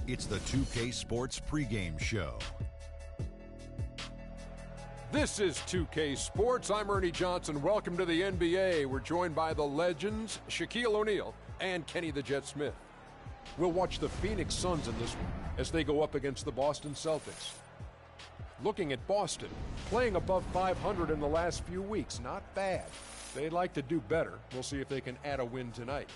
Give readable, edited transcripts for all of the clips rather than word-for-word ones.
It's the 2K Sports pregame show. This is 2K Sports. I'm Ernie Johnson. Welcome to the NBA. We're joined by the legends, Shaquille O'Neal and Kenny the Jet Smith. We'll watch the Phoenix Suns in this one as they go up against the Boston Celtics. Looking at Boston, playing above 500 in the last few weeks. Not bad. They'd like to do better. We'll see if they can add a win tonight.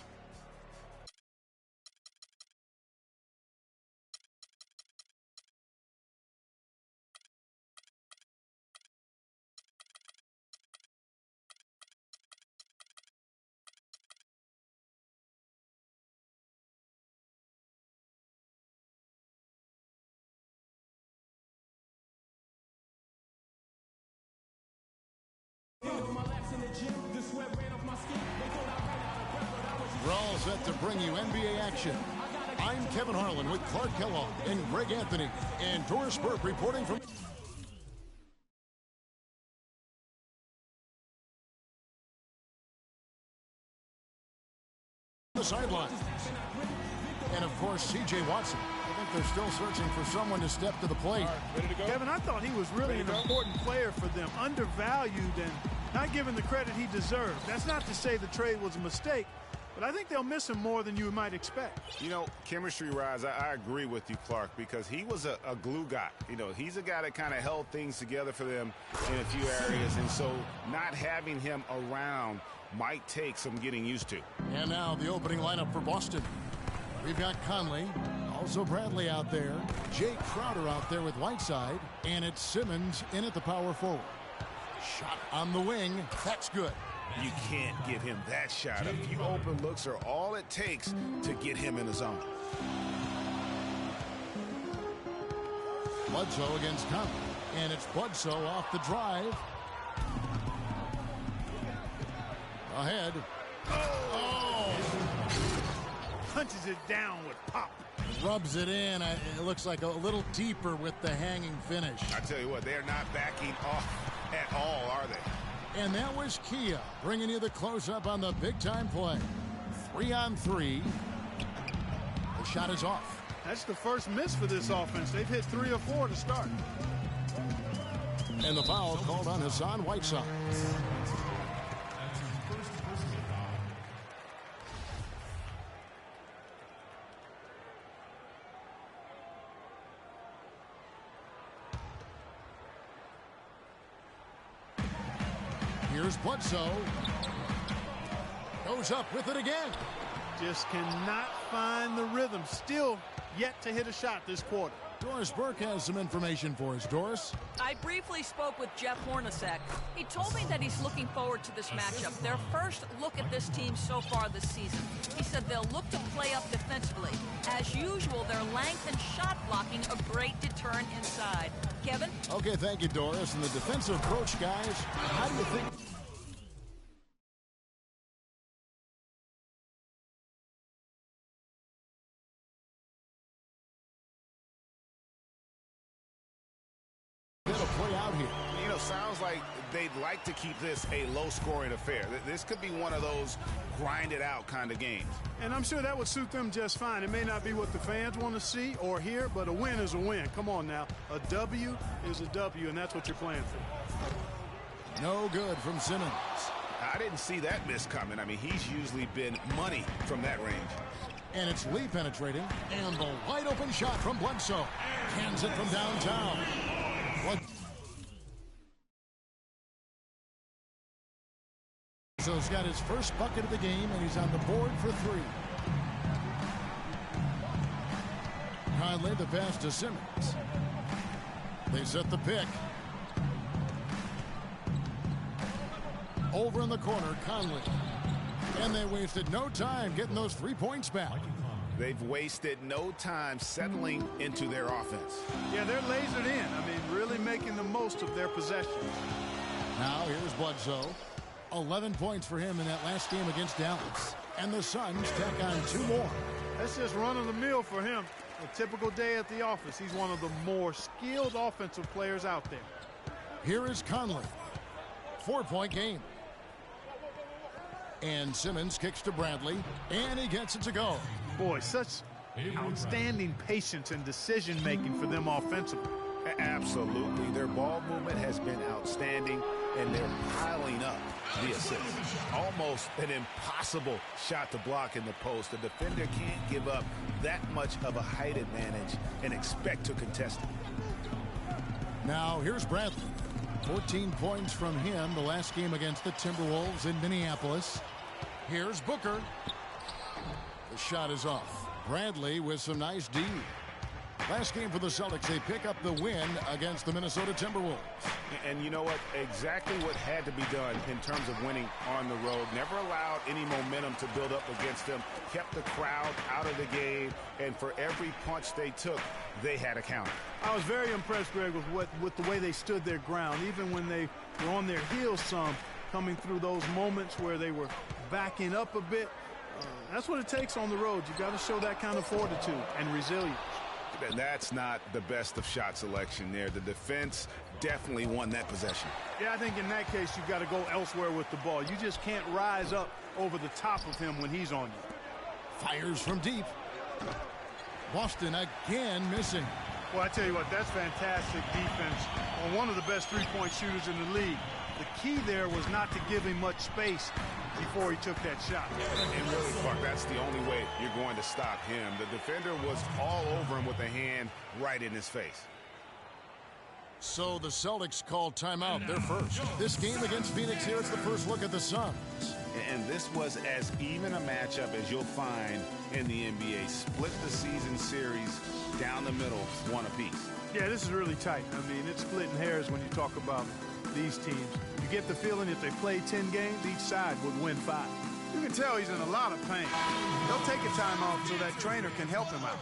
We're all set to bring you NBA action. I'm Kevin Harlan with Clark Kellogg and Greg Anthony, and Doris Burke reporting from the sideline. And of course, C.J. Watson. I think they're still searching for someone to step to the plate. Ready to go? Kevin, I thought he was really an important player for them, undervalued and not given the credit he deserved. That's not to say the trade was a mistake, but I think they'll miss him more than you might expect. You know, chemistry-wise, I agree with you, Clark, because he was a glue guy. You know, he's a guy that kind of held things together for them in a few areas, and so not having him around might take some getting used to. And now the opening lineup for Boston. We've got Conley, also Bradley out there, Jake Crowder out there with Whiteside, and it's Simmons in at the power forward. Shot on the wing, that's good. You can't give him that shot. A few open looks are all it takes to get him in the zone. Bledsoe against Conley, and it's Bledsoe off the drive. Ahead. Oh! Punches it down with pop. Rubs it in. It looks like a little deeper with the hanging finish. I tell you what, they're not backing off at all, are they? And that was Kia bringing you the close-up on the big-time play. 3-on-3. The shot is off. That's the first miss for this offense. They've hit 3 or 4 to start. And the foul called on Hassan Whiteside. Here's Bledsoe. Goes up with it again. Just cannot find the rhythm. Still yet to hit a shot this quarter. Doris Burke has some information for us. Doris? I briefly spoke with Jeff Hornacek. He told me that he's looking forward to this matchup. Their first look at this team so far this season. He said they'll look to play up defensively. As usual, their length and shot blocking a great deterrent inside. Kevin? Okay, thank you, Doris. And the defensive approach, guys, how do you think... play out here? You know, sounds like they'd like to keep this a low-scoring affair. This could be one of those grind-it-out kind of games. And I'm sure that would suit them just fine. It may not be what the fans want to see or hear, but a win is a win. Come on now. A W is a W, and that's what you're playing for. No good from Simmons. I didn't see that miss coming. I mean, he's usually been money from that range. And it's Lee penetrating. And the wide-open shot from Bledsoe. Hands it from downtown. So he's got his first bucket of the game, and he's on the board for 3. Conley, the pass to Simmons. They set the pick. Over in the corner, Conley. And they wasted no time getting those 3 points back. They've wasted no time settling into their offense. Yeah, they're lasered in. I mean, really making the most of their possession. Now here's Bledsoe. 11 points for him in that last game against Dallas. And the Suns tack on 2 more. That's just running the mill for him. A typical day at the office. He's one of the more skilled offensive players out there. Here is Conley. 4-point game. And Simmons kicks to Bradley, and he gets it to go. Boy, such outstanding patience and decision-making for them offensively. Absolutely. Their ball movement has been outstanding, and they're piling up the assists. Almost an impossible shot to block in the post. The defender can't give up that much of a height advantage and expect to contest it. Now, here's Bradley. 14 points from him the last game against the Timberwolves in Minneapolis. Here's Booker. The shot is off. Bradley with some nice D. Last game for the Celtics, they pick up the win against the Minnesota Timberwolves. And you know what? Exactly what had to be done in terms of winning on the road. Never allowed any momentum to build up against them. Kept the crowd out of the game. And for every punch they took, they had a counter. I was very impressed, Greg, with the way they stood their ground, even when they were on their heels some, coming through those moments where they were backing up a bit. That's what it takes on the road. You've got to show that kind of fortitude and resilience. And that's not the best of shot selection there. The defense definitely won that possession. Yeah, I think in that case, you've got to go elsewhere with the ball. You just can't rise up over the top of him when he's on you. Fires from deep. Boston again missing. Well, I tell you what, that's fantastic defense on one of the best three-point shooters in the league. The key there was not to give him much space before he took that shot. And really, Clark, that's the only way you're going to stop him. The defender was all over him with a hand right in his face. So the Celtics call timeout. They're first. This game against Phoenix here is the first look at the Suns. And this was as even a matchup as you'll find in the NBA. Split the season series down the middle, one apiece. Yeah, this is really tight. I mean, it's splitting hairs when you talk about these teams. You get the feeling if they played 10 games, each side would win 5. You can tell he's in a lot of pain. They'll take a timeout so that trainer can help him out.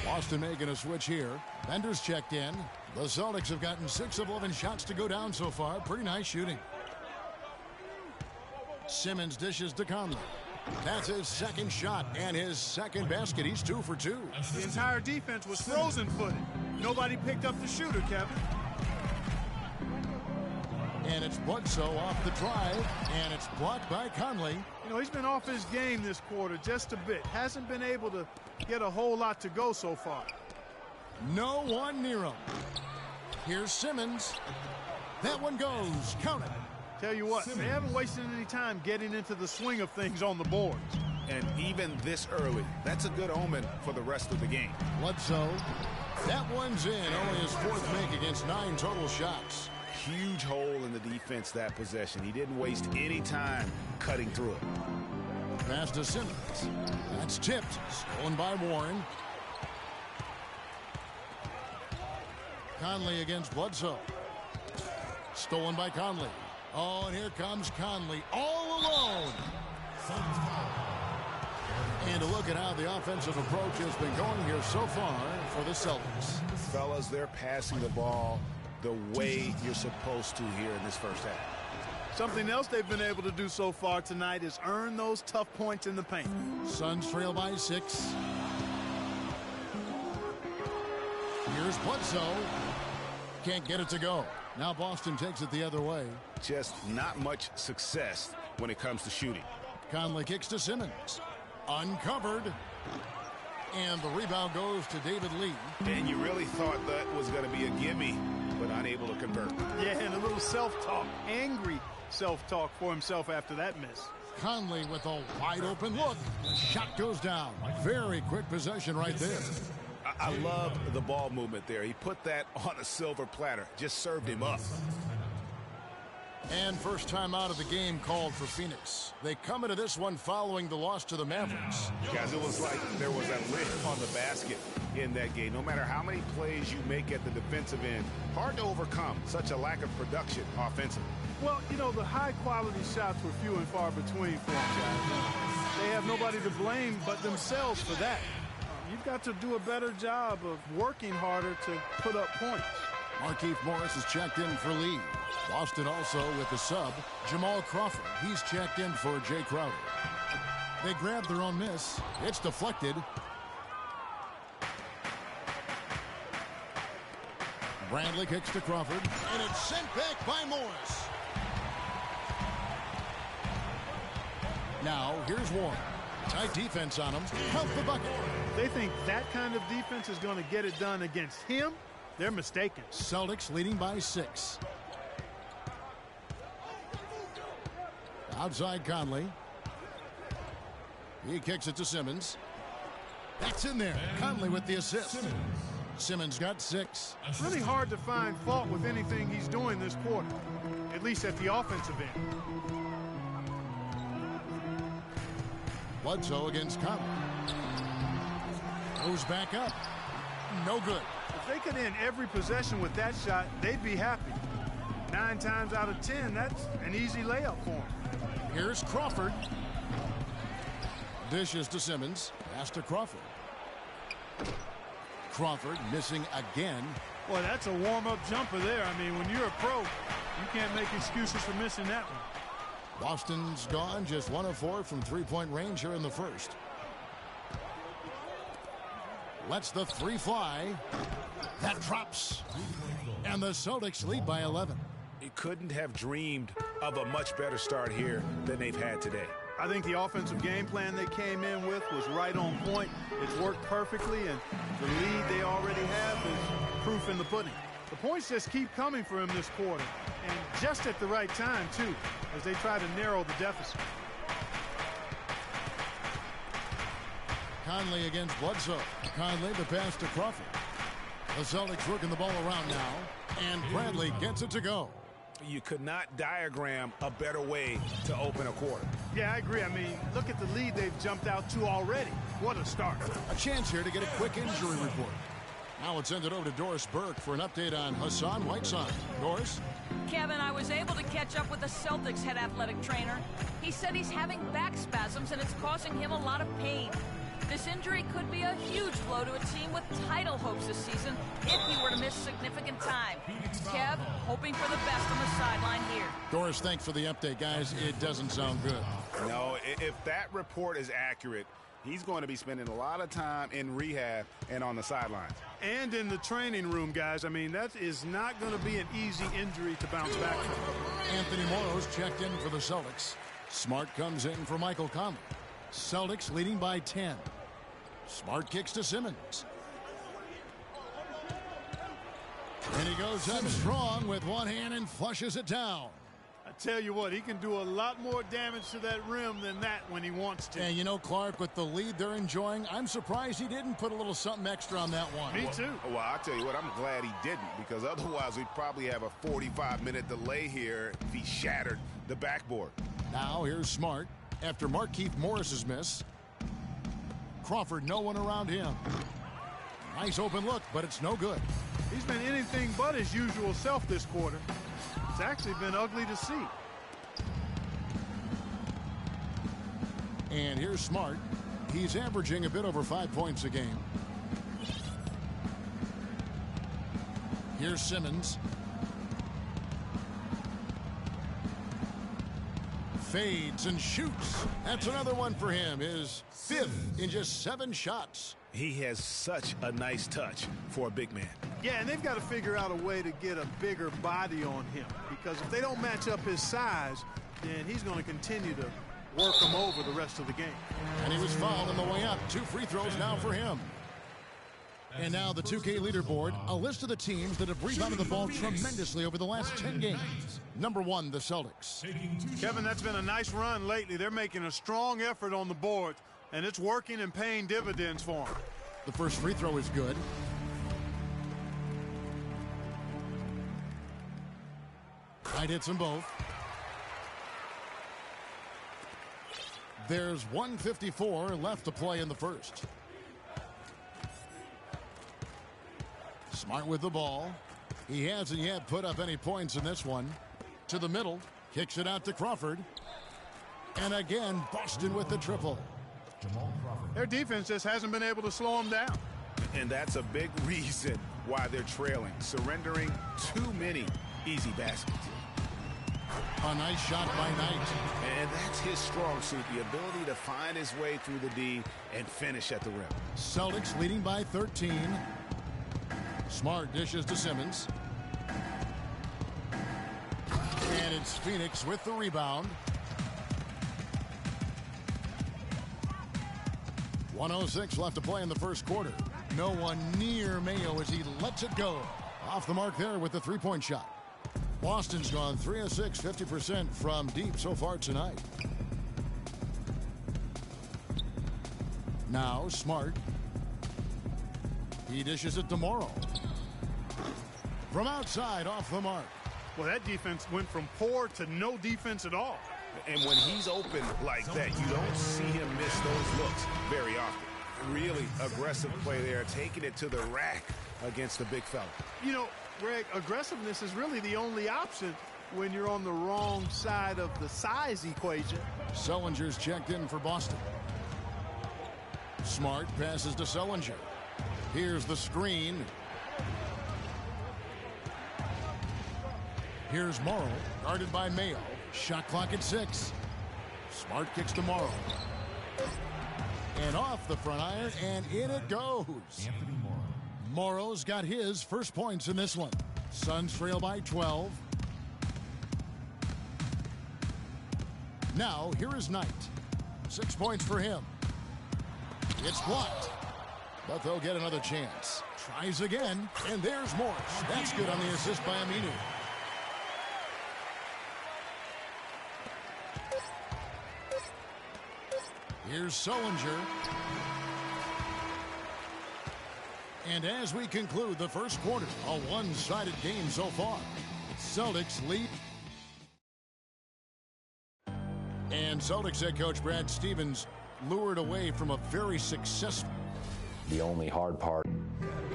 Boston making a switch here. Bender's checked in. The Celtics have gotten 6 of 11 shots to go down so far. Pretty nice shooting. Simmons dishes to Conley. That's his second shot and his second basket. He's 2 for 2. The entire defense was frozen-footed. Nobody picked up the shooter, Kevin. And it's Bledsoe off the drive, and it's blocked by Conley. You know, he's been off his game this quarter just a bit. Hasn't been able to get a whole lot to go so far. No one near him. Here's Simmons. That one goes. Count it. Tell you what, they haven't wasted any time getting into the swing of things on the boards. And even this early, that's a good omen for the rest of the game. Bledsoe. That one's in. Only his 4th make against 9 total shots. Huge hole in the defense that possession. He didn't waste any time cutting through it. Pass to Simmons. That's tipped. Stolen by Warren. Conley against Bledsoe. Stolen by Conley. Oh, and here comes Conley all alone. And a look at how the offensive approach has been going here so far for the Celtics. Fellas, they're passing the ball the way you're supposed to here in this first half. Something else they've been able to do so far tonight is earn those tough points in the paint. Suns trail by 6. Here's Bledsoe. Can't get it to go. Now Boston takes it the other way. Just not much success when it comes to shooting. Conley kicks to Simmons. Uncovered. And the rebound goes to David Lee. And you really thought that was going to be a gimme, but unable to convert. Yeah, and a little self-talk. Angry self-talk for himself after that miss. Conley with a wide open look. The shot goes down. Very quick possession right there. I love the ball movement there. He put that on a silver platter. Just served him up. And first time out of the game called for Phoenix. They come into this one following the loss to the Mavericks. Guys, it was like there was a lid on the basket in that game. No matter how many plays you make at the defensive end, hard to overcome such a lack of production offensively. Well, you know, the high-quality shots were few and far between for them, guys. They have nobody to blame but themselves for that. You've got to do a better job of working harder to put up points. Markieff Morris is checked in for Lee. Boston also with the sub, Jamal Crawford. He's checked in for Jay Crowder. They grab their own miss. It's deflected. Bradley kicks to Crawford, and it's sent back by Morris. Now, here's Warren. Tight defense on him. Count the bucket. They think that kind of defense is going to get it done against him. They're mistaken. Celtics leading by 6. Outside Conley. He kicks it to Simmons. That's in there. Conley with the assist. Simmons got 6. Really hard to find fault with anything he's doing this quarter, at least at the offensive end. Bledsoe against Conley. Goes back up. No good. If they could end every possession with that shot, they'd be happy. 9 times out of 10, that's an easy layup for them. Here's Crawford. Dishes to Simmons. Pass to Crawford. Crawford missing again. Boy, that's a warm-up jumper there. I mean, when you're a pro, you can't make excuses for missing that one. Boston's gone just 1 of 4 from three-point range here in the first. Lets the 3 fly. That drops. And the Celtics lead by 11. He couldn't have dreamed of a much better start here than they've had today. I think the offensive game plan they came in with was right on point. It's worked perfectly, and the lead they already have is proof in the pudding. The points just keep coming for him this quarter, and just at the right time, too, as they try to narrow the deficit. Conley against Bledsoe. Conley the pass to Crawford. The Celtics working the ball around now, and Bradley gets it to go. You could not diagram a better way to open a quarter. Yeah, I agree. I mean, look at the lead they've jumped out to already. What a start. A chance here to get a quick injury report. Now let's send it over to Doris Burke for an update on Hassan Whiteside. Doris? Kevin, I was able to catch up with the Celtics head athletic trainer. He said he's having back spasms and it's causing him a lot of pain. This injury could be a huge blow to a team with title hopes this season if he were to miss significant time. Kev, hoping for the best on the sideline here. Doris, thanks for the update, guys. It doesn't sound good. No, if that report is accurate, he's going to be spending a lot of time in rehab and on the sidelines. And in the training room, guys. I mean, that is not going to be an easy injury to bounce back from. Anthony Morrow's checked in for the Celtics. Smart comes in for Michael Conley. Celtics leading by 10. Smart kicks to Simmons. And he goes up strong with one hand and flushes it down. I tell you what, he can do a lot more damage to that rim than that when he wants to. And you know, Clark, with the lead they're enjoying, I'm surprised he didn't put a little something extra on that one. Me too. Well, I'll tell you what, I'm glad he didn't, because otherwise we'd probably have a 45-minute delay here if he shattered the backboard. Now here's Smart after Markieff Morris's miss. Crawford, no one around him. Nice open look, but it's no good. He's been anything but his usual self this quarter. It's actually been ugly to see. And here's Smart. He's averaging a bit over 5 points a game. Here's Simmons. Fades and shoots. That's another one for him. His 5th in just 7 shots. He has such a nice touch for a big man. Yeah, and they've got to figure out a way to get a bigger body on him, because if they don't match up his size, then he's going to continue to work him over the rest of the game. And he was fouled on the way up. 2 free throws now for him. And now the 2K leaderboard, a list of the teams that have rebounded the ball tremendously over the last 10 games. Number 1, the Celtics. Kevin, that's been a nice run lately. They're making a strong effort on the board, and it's working and paying dividends for them. The first free throw is good. Knight hits them both. There's 1:54 left to play in the first. Smart with the ball. He hasn't yet put up any points in this one. To the middle. Kicks it out to Crawford. And again, Boston with the triple. Their defense just hasn't been able to slow them down. And that's a big reason why they're trailing, surrendering too many easy baskets. A nice shot by Knight. And that's his strong suit, the ability to find his way through the D and finish at the rim. Celtics leading by 13. Smart dishes to Simmons. And it's Phoenix with the rebound. 1:06 left to play in the first quarter. No one near Mayo as he lets it go. Off the mark there with the three-point shot. Boston's gone 3 of 6, 50% from deep so far tonight. Now Smart. He dishes it to Morrow. From outside, off the mark. Well, that defense went from poor to no defense at all. And when he's open like that, you don't see him miss those looks very often. Really aggressive play there, taking it to the rack against the big fella. You know, Greg, aggressiveness is really the only option when you're on the wrong side of the size equation. Sullinger's checked in for Boston. Smart passes to Sullinger. Here's the screen. Here's Morrow, guarded by Mayo. Shot clock at 6. Smart kicks to Morrow. And off the front iron, and in it goes. Morrow's got his first points in this one. Suns trail by 12. Now, here is Knight. 6 points for him. It's blocked, but they'll get another chance. Tries again, and there's Morris. That's good on the assist by Aminu. Here's Sullinger. And as we conclude the first quarter, a one-sided game so far. Celtics lead. And Celtics head coach Brad Stevens lured away from a very successful. The only hard part.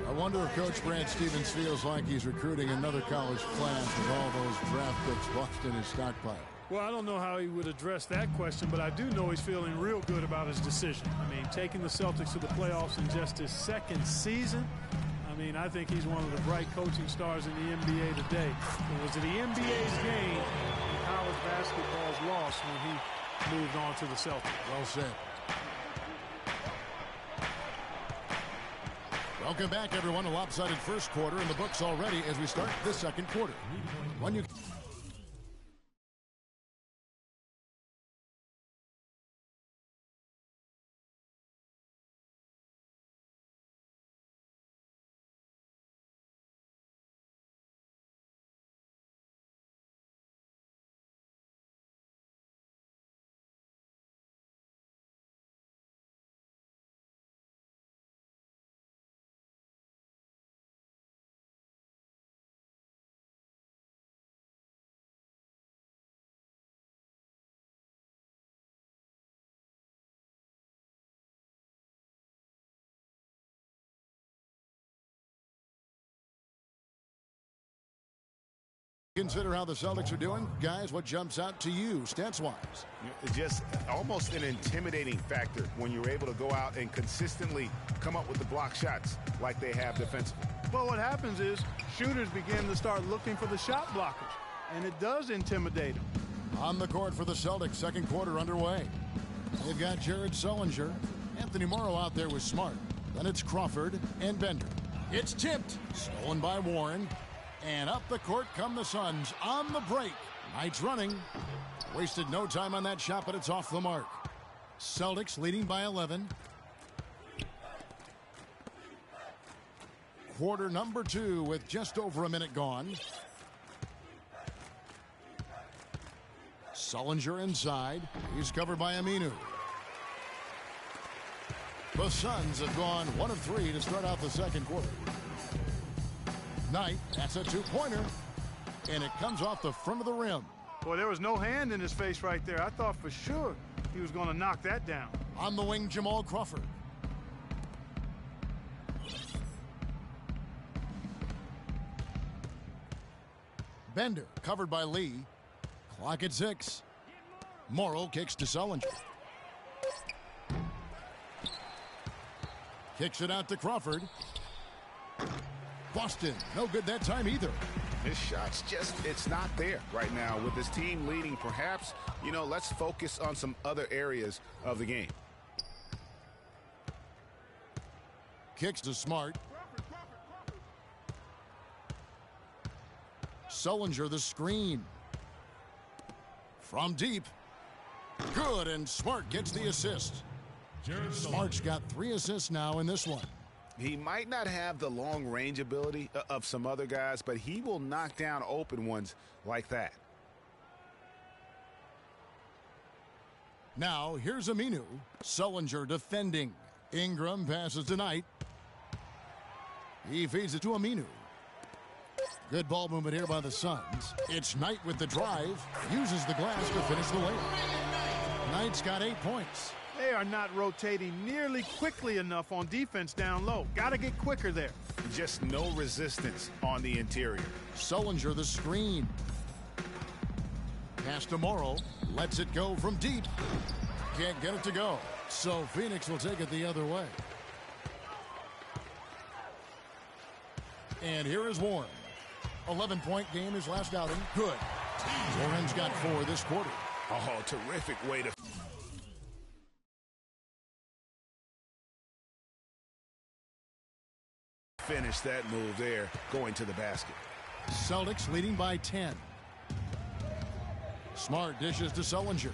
I wonder if Coach Brad Stevens feels like he's recruiting another college class with all those draft picks lost in his stockpile. Well, I don't know how he would address that question, but I do know he's feeling real good about his decision. I mean, taking the Celtics to the playoffs in just his second season, I mean, I think he's one of the bright coaching stars in the NBA today. It was the NBA's gain and college basketball's loss when he moved on to the Celtics. Well said. Welcome back, everyone. A lopsided first quarter in the books already as we start the second quarter. When you consider how the Celtics are doing, guys, what jumps out to you stats-wise? Just almost an intimidating factor when you're able to go out and consistently come up with the block shots like they have defensively. Well, what happens is shooters begin to start looking for the shot blockers, and it does intimidate them. On the court for the Celtics, second quarter underway. They've got Jared Sullinger. Anthony Morrow out there with Smart. Then it's Crawford and Bender. It's tipped. Stolen by Warren. And up the court come the Suns on the break. Knight's running. Wasted no time on that shot, but it's off the mark. Celtics leading by 11. Quarter number 2 with just over a minute gone. Sullinger inside. He's covered by Aminu. The Suns have gone 1 of 3 to start out the second quarter. Knight, that's a two-pointer, and it comes off the front of the rim. Boy, there was no hand in his face right there. I thought for sure he was going to knock that down. On the wing, Jamal Crawford. Bender covered by Lee. Clock at 6. Morrow kicks to Sullinger. Kicks it out to Crawford. Boston, no good that time either. His shot's just, it's not there right now. With his team leading, perhaps, let's focus on some other areas of the game. Kicks to Smart. Sullinger the screen. From deep. Good, and Smart gets the assist. Smart's got 3 assists now in this one. He might not have the long range ability of some other guys, but he will knock down open ones like that. Now, here's Aminu. Sullinger defending. Ingram passes to Knight. He feeds it to Aminu. Good ball movement here by the Suns. It's Knight with the drive. Uses the glass to finish the layup. Knight's got 8 points. They are not rotating nearly quickly enough on defense down low. Got to get quicker there. Just no resistance on the interior. Sullinger the screen. Pass to Morrow. Lets it go from deep. Can't get it to go. So Phoenix will take it the other way. And here is Warren. 11-point game his last outing. Good. Warren's got 4 this quarter. Oh, terrific way to finish that move there, going to the basket. Celtics leading by 10. Smart dishes to Sullinger.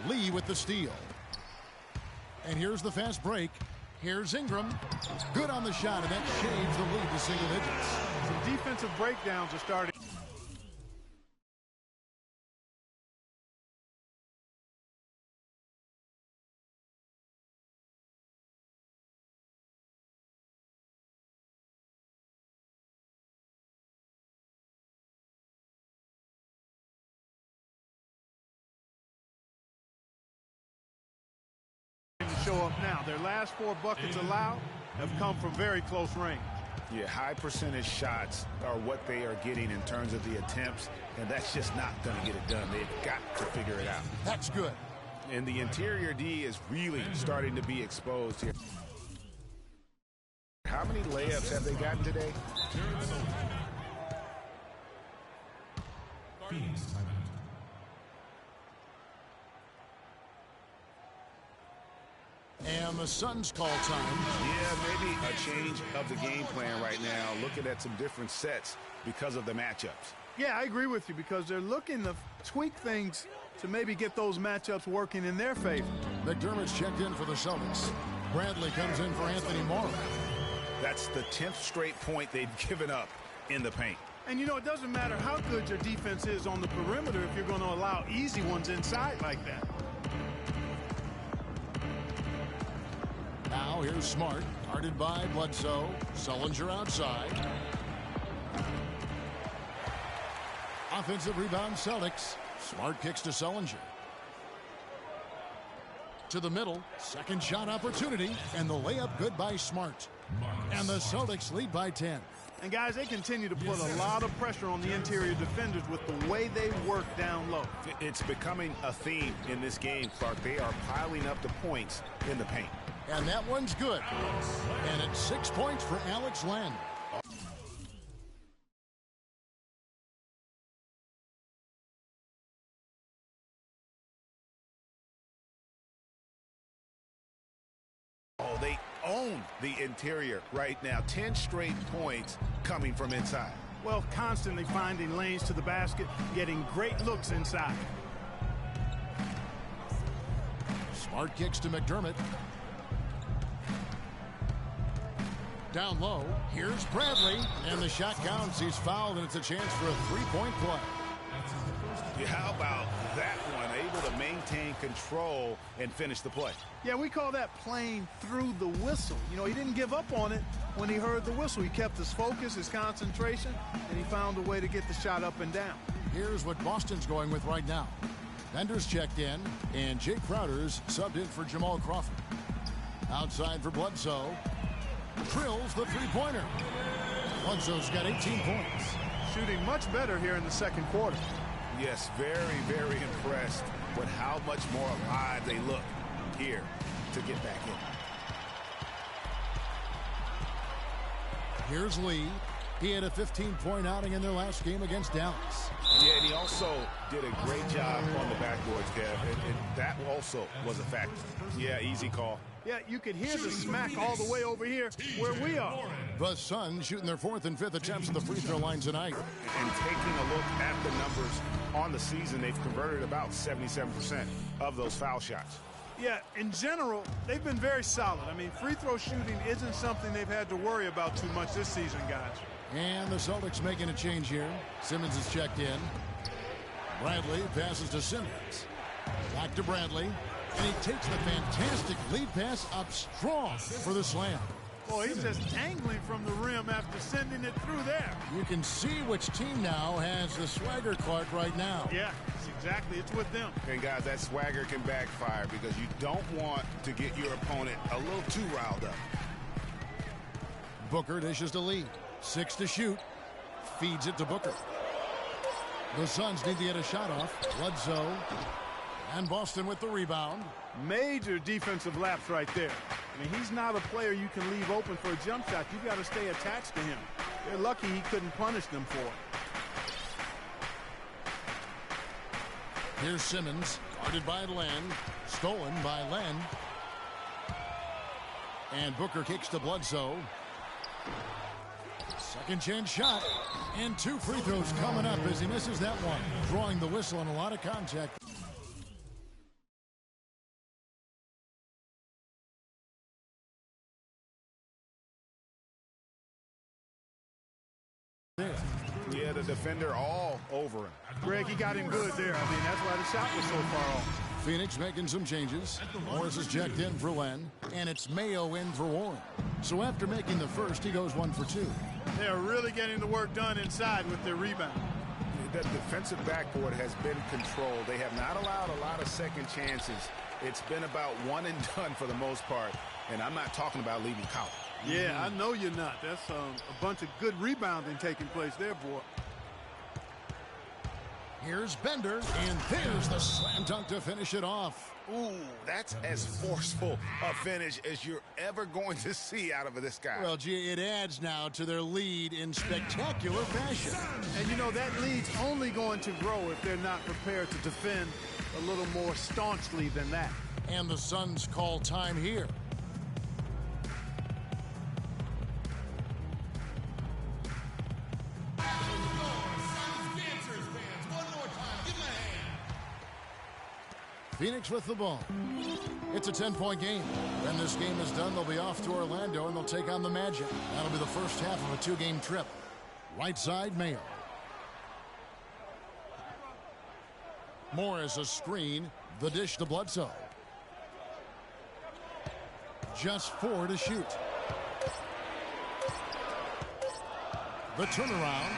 Lee with the steal. And here's the fast break. Here's Ingram. Good on the shot, and that shaves the lead to single digits. Some defensive breakdowns are starting. Show up now. Their last 4 buckets allowed have come from very close range. Yeah, high percentage shots are what they are getting in terms of the attempts, and that's just not going to get it done. They've got to figure it out. That's good. And the interior D is really starting to be exposed here. How many layups have they gotten today? And the Suns call time. Yeah, maybe a change of the game plan right now, looking at some different sets because of the matchups. Yeah, I agree with you because they're looking to tweak things to maybe get those matchups working in their favor. McDermott's checked in for the Celtics. Bradley comes in for Anthony Morrow. That's the 10th straight point they've given up in the paint. And, you know, it doesn't matter how good your defense is on the perimeter if you're going to allow easy ones inside like that. Now here's Smart, guarded by Bledsoe. Sullinger outside. Offensive rebound, Celtics. Smart kicks to Sullinger. To the middle, second shot opportunity, and the layup good by Smart. And the Celtics lead by 10. And guys, they continue to put a lot of pressure on the interior defenders with the way they work down low. It's becoming a theme in this game, Clark. They are piling up the points in the paint. And that one's good. And it's 6 points for Alex Len. Oh, they own the interior right now. 10 straight points coming from inside. Well, constantly finding lanes to the basket, getting great looks inside. Smart kicks to McDermott. Down low, here's Bradley, and the shot counts. He's fouled, and it's a chance for a three-point play. Yeah, how about that one? Able to maintain control and finish the play. Yeah, we call that playing through the whistle. You know, he didn't give up on it when he heard the whistle. He kept his focus, his concentration, and he found a way to get the shot up and down. Here's what Boston's going with right now. Bender's checked in, and Jake Crowder's subbed in for Jamal Crawford. Outside for Bledsoe. Drills the three-pointer. Bledsoe's got 18 points. Shooting much better here in the second quarter. Yes, very, very impressed with how much more alive they look here to get back in. Here's Lee. He had a 15-point outing in their last game against Dallas. Yeah, and he also did a great job on the backboards, Kev. And that also was a factor. Yeah, easy call. Yeah, you could hear the smack all the way over here where we are. The Suns shooting their 4th and 5th attempts at the free throw line tonight. And taking a look at the numbers on the season, they've converted about 77% of those foul shots. Yeah, in general, they've been very solid. I mean, free throw shooting isn't something they've had to worry about too much this season, guys. And the Celtics making a change here. Simmons is checked in. Bradley passes to Simmons. Back to Bradley. And he takes the fantastic lead pass up strong for the slam. Boy, he's just angling from the rim after sending it through there. You can see which team now has the swagger, Clark, right now. Yeah, exactly. It's with them. And, guys, that swagger can backfire because you don't want to get your opponent a little too riled up. Booker dishes to lead. 6 to shoot. Feeds it to Booker. The Suns need to get a shot off. Bledsoe. And Boston with the rebound. Major defensive lapse right there. I mean, he's not a player you can leave open for a jump shot. You've got to stay attached to him. They're lucky he couldn't punish them for it. Here's Simmons, guarded by Len. Stolen by Len. And Booker kicks to Bledsoe. Second chance shot. And 2 free throws coming up as he misses that one. Drawing the whistle on a lot of contact. Yeah, the defender all over him. Greg, he got him good there. I mean, that's why the shot was so far off. Phoenix making some changes. Morris is checked in for Len, and it's Mayo in for Warren. So after making the first, he goes 1 for 2. They're really getting the work done inside with their rebound. The defensive backboard has been controlled. They have not allowed a lot of second chances. It's been about one and done for the most part, and I'm not talking about leaving count. Yeah, I know you're not. That's a bunch of good rebounding taking place there, boy. Here's Bender, and there's the slam dunk to finish it off. Ooh, that's as forceful a finish as you're ever going to see out of this guy. Well, gee, it adds now to their lead in spectacular fashion. And, you know, that lead's only going to grow if they're not prepared to defend a little more staunchly than that. And the Suns call time here. Phoenix with the ball. It's a 10-point game. When this game is done, they'll be off to Orlando, and they'll take on the Magic. That'll be the first half of a 2-game trip. Right side, Mayo. Morris a screen. The dish to Bledsoe. Just 4 to shoot. The turnaround.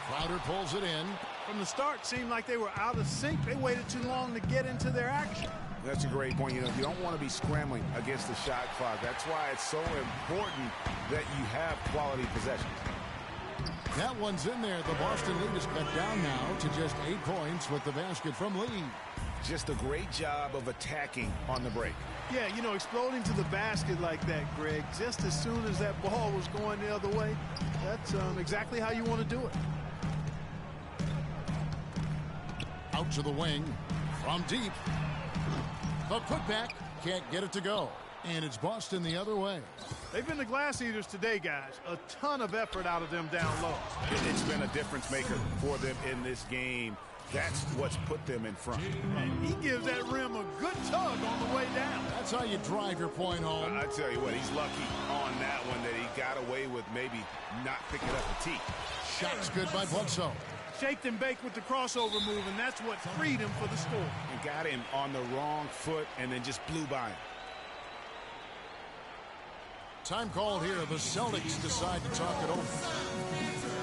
Crowder pulls it in. From the start, seemed like they were out of sync. They waited too long to get into their action. That's a great point. You know, you don't want to be scrambling against the shot clock. That's why it's so important that you have quality possessions. That one's in there. The Boston lead is cut down now to just 8 points with the basket from Lee. Just a great job of attacking on the break. Yeah, you know, exploding to the basket like that, Greg, just as soon as that ball was going the other way, that's exactly how you want to do it. Out to the wing. From deep. The putback. Can't get it to go. And it's Boston the other way. They've been the glass eaters today, guys. A ton of effort out of them down low. It's been a difference maker for them in this game. That's what's put them in front. And he gives that rim a good tug on the way down. That's how you drive your point home. I tell you what, he's lucky on that one that he got away with maybe not picking up the tee. Shot's good by Bledsoe. Shaked and baked with the crossover move, and that's what freed him for the score. And got him on the wrong foot and then just blew by him. Time called here. The Celtics decide to talk it over.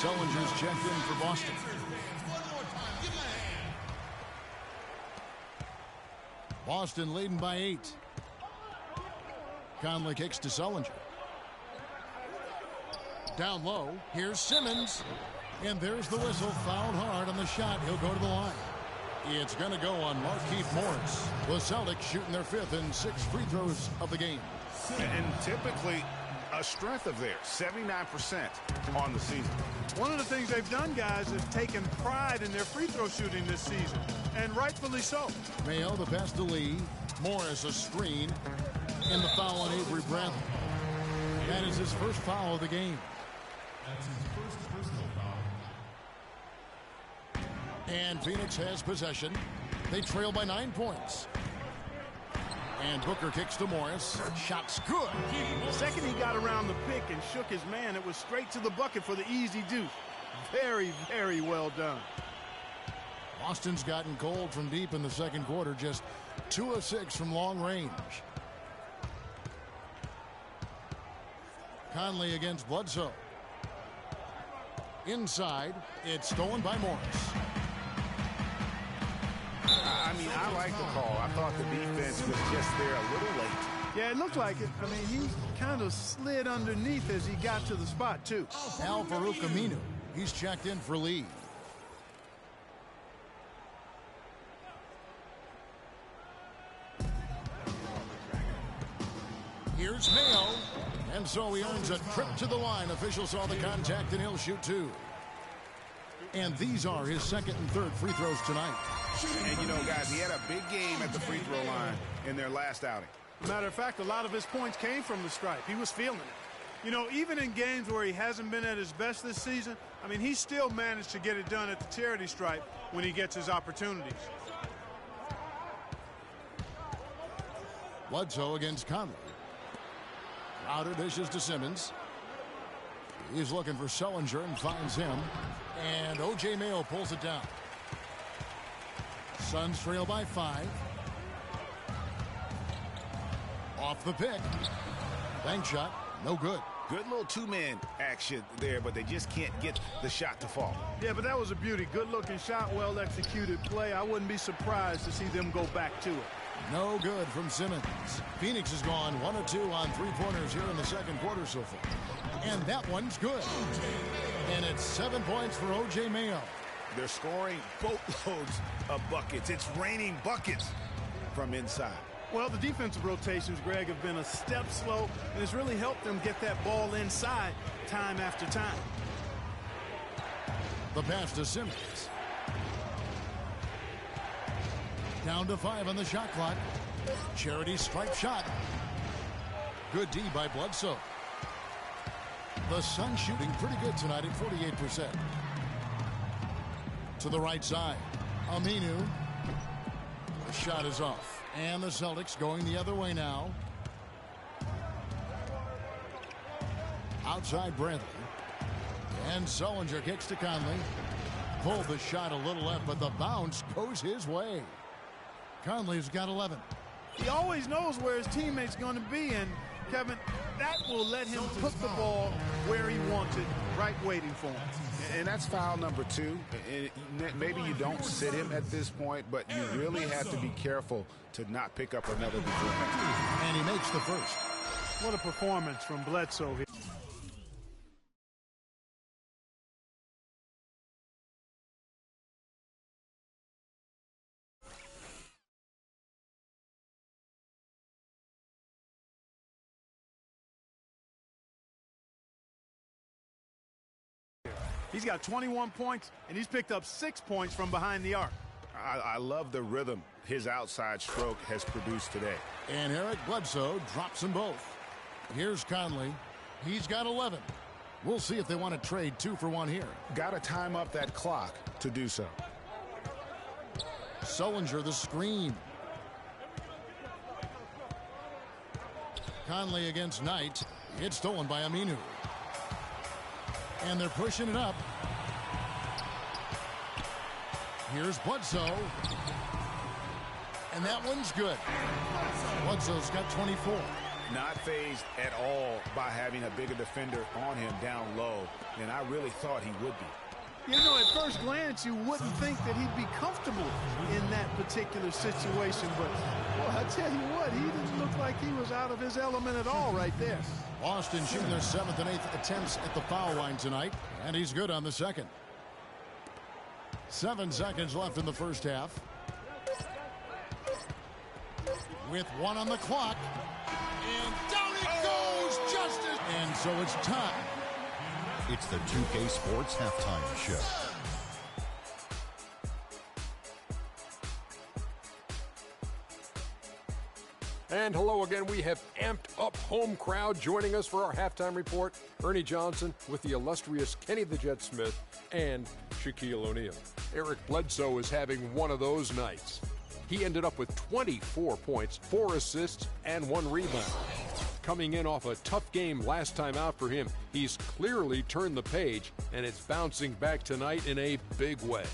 Sullinger's checked in for Boston. Boston leading by 8. Conley kicks to Sullinger. Down low, here's Simmons. And there's the whistle, fouled hard on the shot. He'll go to the line. It's going to go on Markieff Morris. The Celtics shooting their 5th and 6th free throws of the game. And typically a strength of theirs, 79% on the season. One of the things they've done, guys, is taken pride in their free throw shooting this season, and rightfully so. Mayo the pass to Lee. Morris a screen. And the foul on Avery Bradley. That is his first foul of the game. That's his first personal foul. And Phoenix has possession. They trail by 9 points. And Booker kicks to Morris. Shot's good. The second he got around the pick and shook his man, it was straight to the bucket for the easy deuce. Very, very well done. Boston's gotten cold from deep in the second quarter. Just 2 of 6 from long range. Conley against Bledsoe. Inside, it's stolen by Morris. I mean, I like the call. I thought the defense was just there a little late. Yeah, it looked like it. I mean, he kind of slid underneath as he got to the spot, too. Al-Farouq Aminu. He's checked in for Lee. Here's Mayo. And so he earns a trip to the line. Officials saw the contact, and he'll shoot 2. And these are his 2nd and 3rd free throws tonight. And, you know, guys, he had a big game at the free throw line in their last outing. Matter of fact, a lot of his points came from the stripe. He was feeling it. You know, even in games where he hasn't been at his best this season, I mean, he still managed to get it done at the charity stripe when he gets his opportunities. Bledsoe against Conley. Crowder dishes to Simmons. He's looking for Sullinger and finds him. And O.J. Mayo pulls it down. Suns trail by 5. Off the pick. Bank shot. No good. Good little two-man action there, but they just can't get the shot to fall. Yeah, but that was a beauty. Good-looking shot, well-executed play. I wouldn't be surprised to see them go back to it. No good from Simmons. Phoenix has gone 1 of 2 on 3-pointers here in the second quarter so far. And that one's good. And it's 7 points for O.J. Mayo. They're scoring boatloads of buckets. It's raining buckets from inside. Well, the defensive rotations, Greg, have been a step slow, and it's really helped them get that ball inside time after time. The pass to Simmons. Down to 5 on the shot clock. Charity stripe shot. Good D by Bledsoe. The Suns shooting pretty good tonight at 48%. To the right side. Aminu. The shot is off. And the Celtics going the other way now. Outside Bradley. And Sullinger kicks to Conley. Pulled the shot a little left, but the bounce goes his way. Conley's got 11. He always knows where his teammate's going to be, and Kevin, that will let him put the ball where he wants it, right waiting for him. And that's foul number 2. Maybe you don't sit him at this point, but you really have to be careful to not pick up another before. And he makes the first. What a performance from Bledsoe here. He's got 21 points, and he's picked up 6 points from behind the arc. I love the rhythm his outside stroke has produced today. And Eric Bledsoe drops them both. Here's Conley. He's got 11. We'll see if they want to trade 2 for 1 here. Got to time up that clock to do so. Sullinger the screen. Conley against Knight. It's stolen by Aminu. And they're pushing it up. Here's Bledsoe. And that one's good. Bledsoe's got 24. Not fazed at all by having a bigger defender on him down low, and I really thought he would be. You know, at first glance, you wouldn't think that he'd be comfortable in that particular situation. But, well, I tell you what, he didn't look like he was out of his element at all right there. Boston shooting their 7th and 8th attempts at the foul line tonight, and he's good on the second. 7 seconds left in the first half. With 1 on the clock. And down it goes, Justice. And so it's time. It's the 2K Sports Halftime Show. And hello again. We have amped up home crowd joining us for our halftime report. Ernie Johnson with the illustrious Kenny the Jet Smith and Shaquille O'Neal. Eric Bledsoe is having one of those nights. He ended up with 24 points, 4 assists, and 1 rebound. Coming in off a tough game last time out for him, he's clearly turned the page, and it's bouncing back tonight in a big way.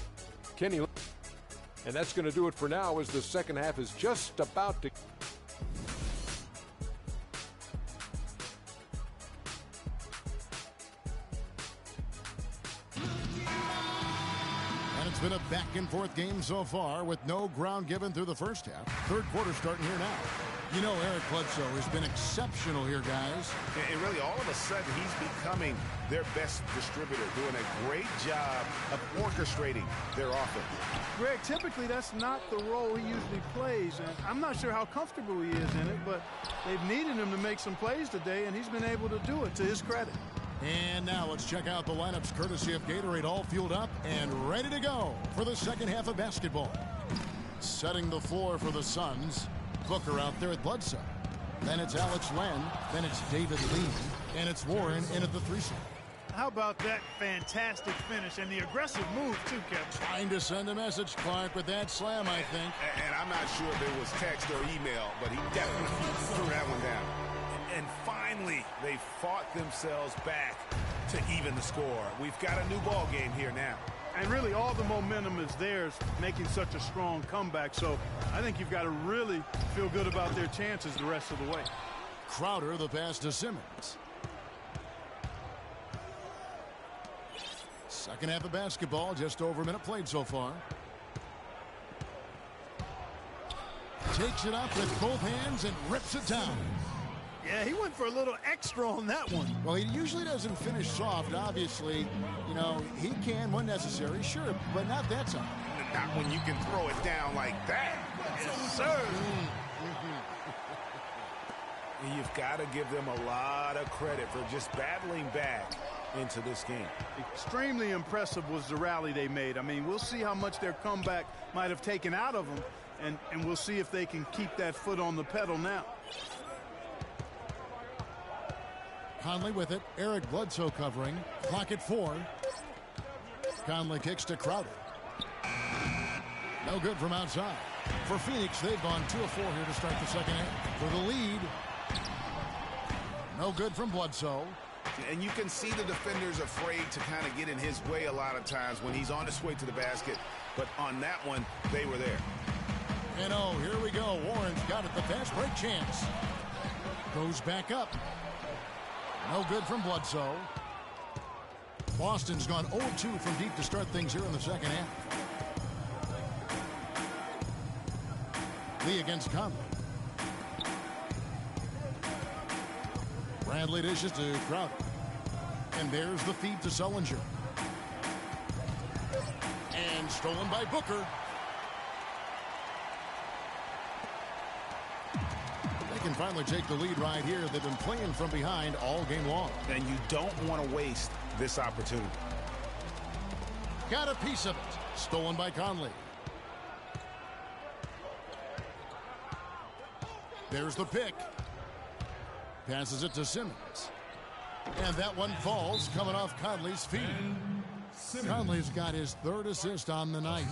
Kenny, and that's going to do it for now as the second half is just about to... It's been a back-and-forth game so far with no ground given through the first half. Third quarter starting here now. You know, Eric Bledsoe has been exceptional here, guys. And really, all of a sudden, he's becoming their best distributor, doing a great job of orchestrating their offense. Greg, typically that's not the role he usually plays, and I'm not sure how comfortable he is in it, but they've needed him to make some plays today, and he's been able to do it to his credit. And now let's check out the lineups courtesy of Gatorade, all fueled up and ready to go for the second half of basketball. Setting the floor for the Suns, Booker out there at Bledsoe. Then it's Alex Len, then it's David Lee, and it's Warren in at the 3-slot. How about that fantastic finish and the aggressive move, too, Kevin? Trying to send a message, Clark, with that slam, I think. And I'm not sure if it was text or email, but he definitely threw that one down. And finally, they fought themselves back to even the score. We've got a new ball game here now. And really, all the momentum is theirs, making such a strong comeback. So I think you've got to really feel good about their chances the rest of the way. Crowder, the pass to Simmons. Second half of basketball, just over a minute played so far. Takes it up with both hands and rips it down. Yeah, he went for a little extra on that one. Well, he usually doesn't finish soft. Obviously, you know, he can when necessary, sure, but not that time. Not when you can throw it down like that. Yes, sir. You've got to give them a lot of credit for just battling back into this game. Extremely impressive was the rally they made. I mean, we'll see how much their comeback might have taken out of them, and we'll see if they can keep that foot on the pedal now. Conley with it. Eric Bledsoe covering. Clock at 4. Conley kicks to Crowder. No good from outside. For Phoenix, they've gone 2 of 4 here to start the second half. For the lead. No good from Bledsoe. And you can see the defenders afraid to kind of get in his way a lot of times when he's on his way to the basket. But on that one, they were there. And oh, here we go. Warren's got it. The fast break chance. Goes back up. No good from Bledsoe. Boston's gone 0-2 from deep to start things here in the second half. Lee against Conley. Bradley dishes to Crowder. And there's the feed to Sullinger. And stolen by Booker. They can finally take the lead right here. They've been playing from behind all game long. And you don't want to waste this opportunity. Got a piece of it. Stolen by Conley. There's the pick. Passes it to Simmons. And that one falls coming off Conley's feet. Conley's got his 3rd assist on the night.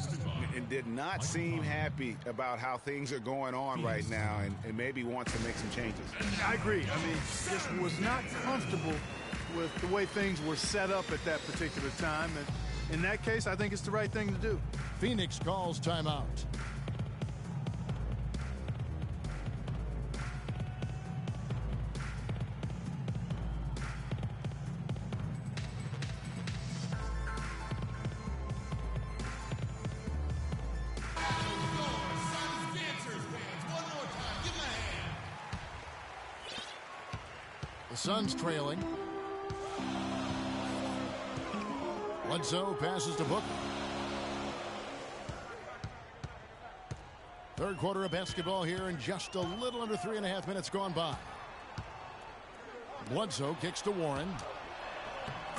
And did not seem happy about how things are going on right now and maybe wants to make some changes. I agree. I mean, just was not comfortable with the way things were set up at that particular time. And in that case, I think it's the right thing to do. Phoenix calls timeout. The Suns trailing. Bledsoe passes to Booker. Third quarter of basketball here in just a little under 3.5 minutes gone by. Bledsoe kicks to Warren.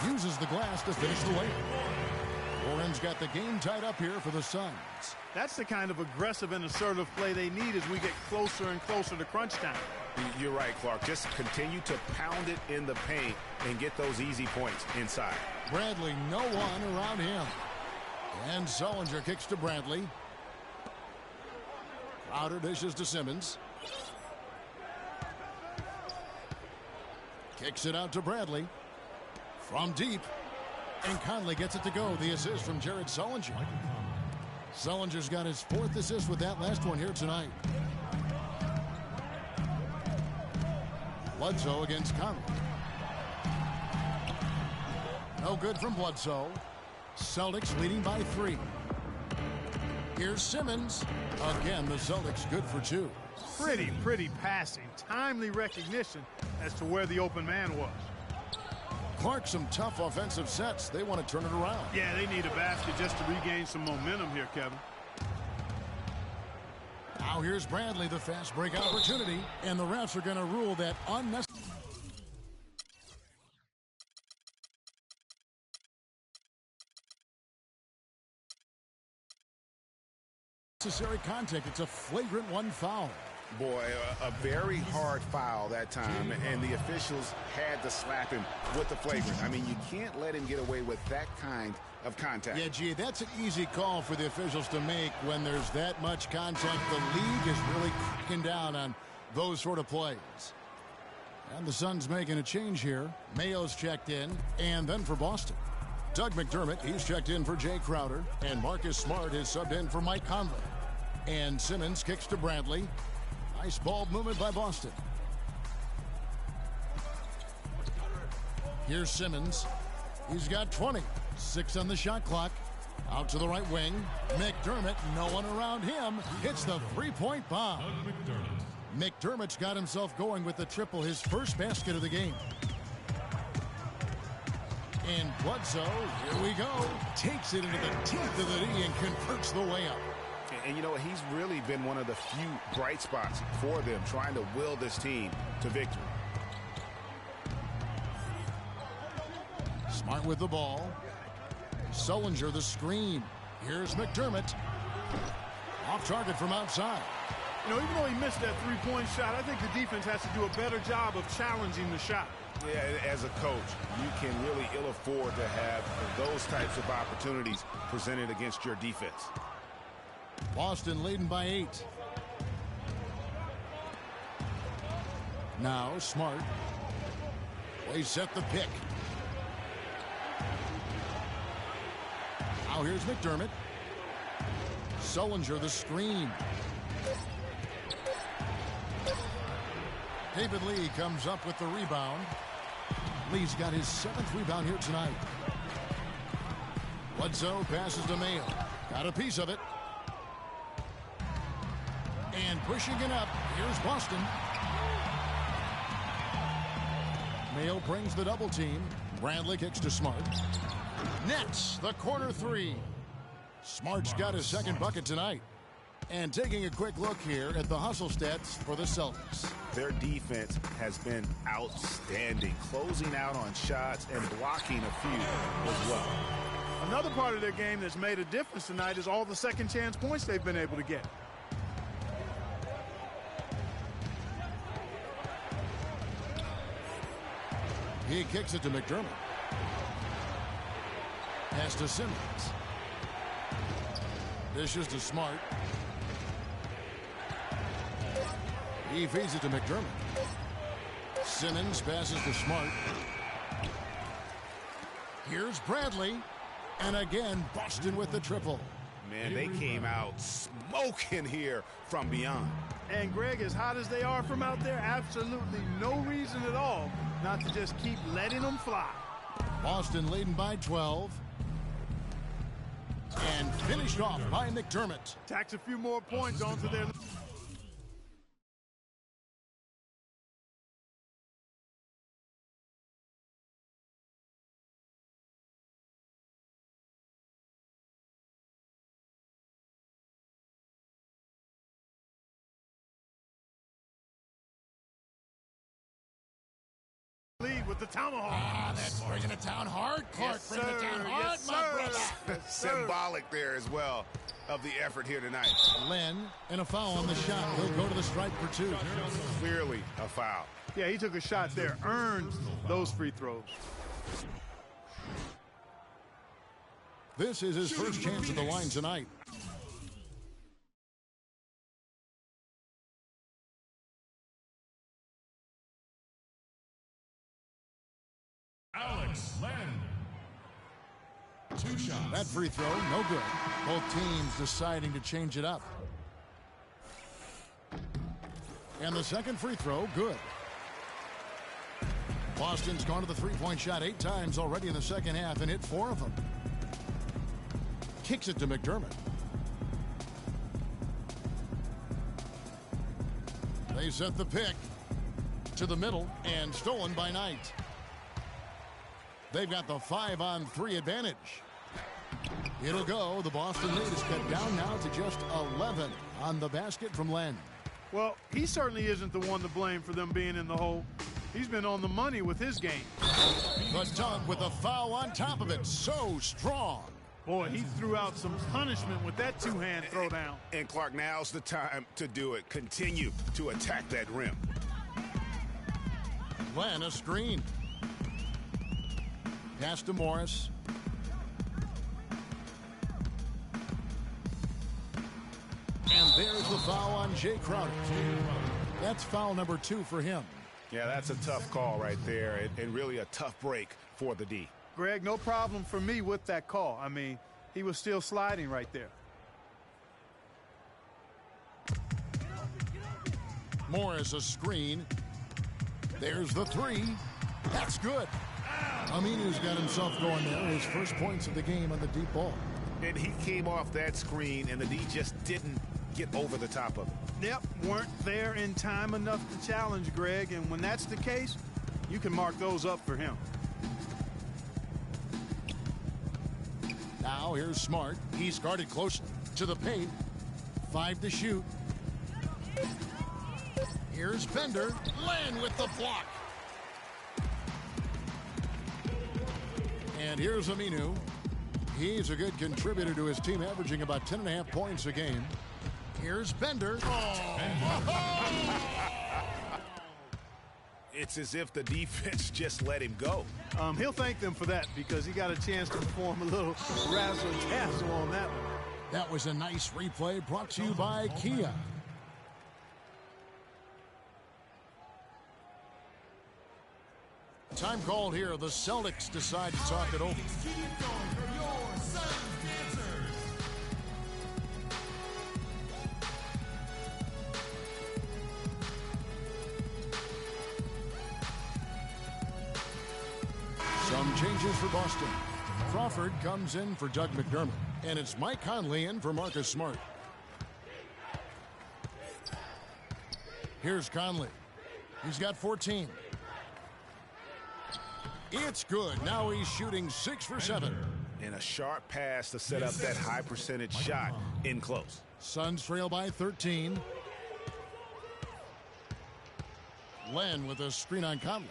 Uses the glass to finish the layup. Warren's got the game tied up here for the Suns. That's the kind of aggressive and assertive play they need as we get closer and closer to crunch time. You're right, Clark. Just continue to pound it in the paint and get those easy points inside. Bradley, no one around him. And Sullinger kicks to Bradley. Crowder dishes to Simmons. Kicks it out to Bradley. From deep. And Conley gets it to go. The assist from Jared Sullinger. Sullinger's got his 4th assist with that last one here tonight. Bledsoe against Conley. No good from Bledsoe. Celtics leading by 3. Here's Simmons. Again, the Celtics good for 2. Pretty passing. Timely recognition as to where the open man was. Clark, some tough offensive sets. They want to turn it around. Yeah, they need a basket just to regain some momentum here, Kevin. Now here's Bradley, the fast break opportunity, and the refs are going to rule that unnecessary contact. It's a flagrant 1 foul. Boy, a very hard foul that time, and the officials had to slap him with the flagrant. I mean, you can't let him get away with that kind of contact. Yeah, gee, that's an easy call for the officials to make when there's that much contact. The league is really cracking down on those sort of plays. And the Suns making a change here. Mayo's checked in, and then for Boston, Doug McDermott, he's checked in for Jay Crowder, and Marcus Smart is subbed in for Mike Conley. And Simmons kicks to Bradley. Nice ball movement by Boston. Here's Simmons. He's got 20. 6 on the shot clock. Out to the right wing. McDermott, no one around him. Hits the 3-point bomb. McDermott's got himself going with the triple, his first basket of the game. And Bledsoe, here we go. Takes it into the teeth of the D and converts the layup. And you know, he's really been one of the few bright spots for them, trying to will this team to victory. Smart with the ball. Sullinger the screen. Here's McDermott. Off target from outside. You know, even though he missed that 3-point shot, I think the defense has to do a better job of challenging the shot. Yeah, as a coach, you can really ill afford to have those types of opportunities presented against your defense. Boston leading by 8. Now Smart. They set the pick. Now here's McDermott. Sullinger the screen. David Lee comes up with the rebound. Lee's got his 7th rebound here tonight. Bledsoe passes to Mayo. Got a piece of it. And pushing it up, here's Boston. Mayo brings the double team. Bradley kicks to Smart. Nets the corner 3. Smart's got his 2nd bucket tonight. And taking a quick look here at the hustle stats for the Celtics. Their defense has been outstanding, closing out on shots and blocking a few as well. Another part of their game that's made a difference tonight is all the second chance points they've been able to get. He kicks it to McDermott. Pass to Simmons. Dishes to Smart. He feeds it to McDermott. Simmons passes to Smart. Here's Bradley. And again, Boston with the triple. Man, they came out smoking here from beyond. And Greg, as hot as they are from out there, absolutely no reason at all not to just keep letting them fly. Boston leading by 12. And finished off by McDermott. Tacks a few more points onto their with the tomahawk. That's bringing it down hard. Clark Yes, bringing it sir. down hard, Yes, my sir. brother. Yes, sir. Symbolic there as well of the effort here tonight. Len, and a foul on the shot. He'll go to the stripe for 2. Clearly a foul. Yeah, he took a shot there, earned those free throws. This is his first chance at the line tonight. Alex Len. 2 shots. That free throw, no good. Both teams deciding to change it up. And the second free throw, good. Boston's gone to the three-point shot 8 times already in the second half and hit 4 of them. Kicks it to McDermott. They set the pick to the middle and stolen by Knight. They've got the 5-on-3 advantage. It'll go. The Boston lead is cut down now to just 11 on the basket from Len. Well, he certainly isn't the one to blame for them being in the hole. He's been on the money with his game. The dunk with a foul on top of it. So strong. Boy, he threw out some punishment with that two-hand throwdown. And Clark, now's the time to do it. Continue to attack that rim. Len, a screen. Pass to Morris. And there's the foul on Jay Crowder. That's foul number 2 for him. Yeah, that's a tough call right there, and really a tough break for the D. Greg, no problem for me with that call. I mean, he was still sliding right there. Morris, a screen. There's the 3. That's good. Aminu's got himself going there. His first points of the game on the deep ball. And he came off that screen, and the D just didn't get over the top of it. Yep, weren't there in time enough to challenge Greg, and when that's the case, you can mark those up for him. Now here's Smart. He's guarded close to the paint. 5 to shoot. Here's Bender. Len with the block. And here's Aminu. He's a good contributor to his team, averaging about 10.5 points a game. Here's Bender. It's as if the defense just let him go. He'll thank them for that because he got a chance to perform a little razzle-dazzle on that one. That was a nice replay brought to you by Kia. Time called here. The Celtics decide to talk it over. Keep it going for your Suns dancers. Some changes for Boston. Crawford comes in for Doug McDermott. And it's Mike Conley in for Marcus Smart. Here's Conley. He's got 14. It's good. Now he's shooting 6 for 7. And a sharp pass to set up that high percentage shot in close. Suns trail by 13. Len with a screen on Conley.